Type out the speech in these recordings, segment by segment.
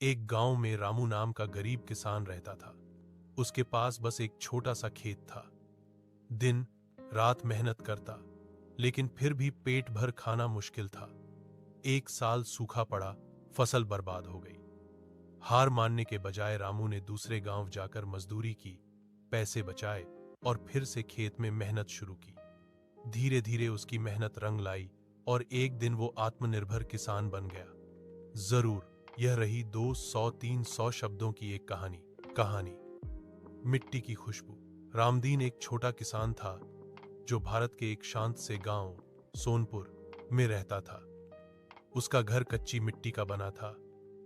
एक गांव में रामू नाम का गरीब किसान रहता था। उसके पास बस एक छोटा सा खेत था। दिन रात मेहनत करता, लेकिन फिर भी पेट भर खाना मुश्किल था। एक साल सूखा पड़ा, फसल बर्बाद हो गई। हार मानने के बजाय रामू ने दूसरे गांव जाकर मजदूरी की, पैसे बचाए और फिर से खेत में मेहनत शुरू की। धीरे धीरे उसकी मेहनत रंग लाई और एक दिन वो आत्मनिर्भर किसान बन गया। जरूर यह रही 200-300 शब्दों की एक कहानी। मिट्टी की खुशबू। रामदीन एक छोटा किसान था जो भारत के एक शांत से गांव सोनपुर में रहता था। उसका घर कच्ची मिट्टी का बना था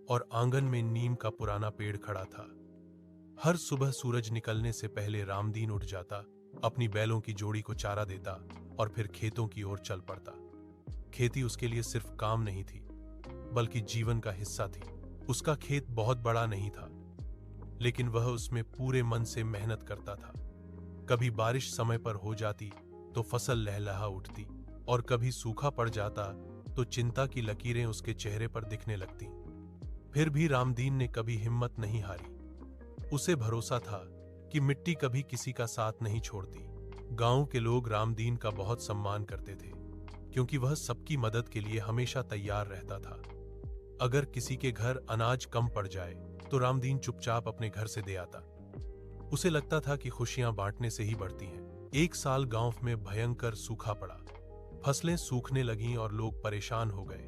और आंगन में नीम का पुराना पेड़ खड़ा था। हर सुबह सूरज निकलने से पहले रामदीन उठ जाता, अपनी बैलों की जोड़ी को चारा देता और फिर खेतों की ओर चल पड़ता। खेती उसके लिए सिर्फ काम नहीं थी, बल्कि जीवन का हिस्सा थी। उसका खेत बहुत बड़ा नहीं था, लेकिन वह उसमें पूरे मन से मेहनत करता था। कभी बारिश समय पर हो जाती तो फसल लहलहा उठती, और कभी सूखा पड़ जाता तो चिंता की लकीरें उसके चेहरे पर दिखने लगती। फिर भी रामदीन ने कभी हिम्मत नहीं हारी। उसे भरोसा था कि मिट्टी कभी किसी का साथ नहीं छोड़ती। गांव के लोग रामदीन का बहुत सम्मान करते थे, क्योंकि वह सबकी मदद के लिए हमेशा तैयार रहता था। अगर किसी के घर अनाज कम पड़ जाए तो रामदीन चुपचाप अपने घर से दे आता। उसे लगता था कि खुशियां बांटने से ही बढ़ती हैं। एक साल गांव में भयंकर सूखा पड़ा। फसलें सूखने लगीं और लोग परेशान हो गए।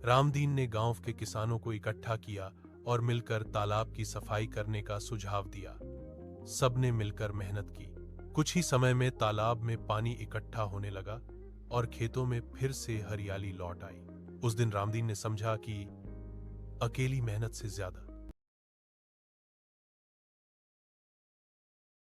रामदीन ने गांव के किसानों को इकट्ठा किया और मिलकर तालाब की सफाई करने का सुझाव दिया। सबने मिलकर मेहनत की। कुछ ही समय में तालाब में पानी इकट्ठा होने लगा और खेतों में फिर से हरियाली लौट आई। उस दिन रामदीन ने समझा कि अकेली मेहनत से ज्यादा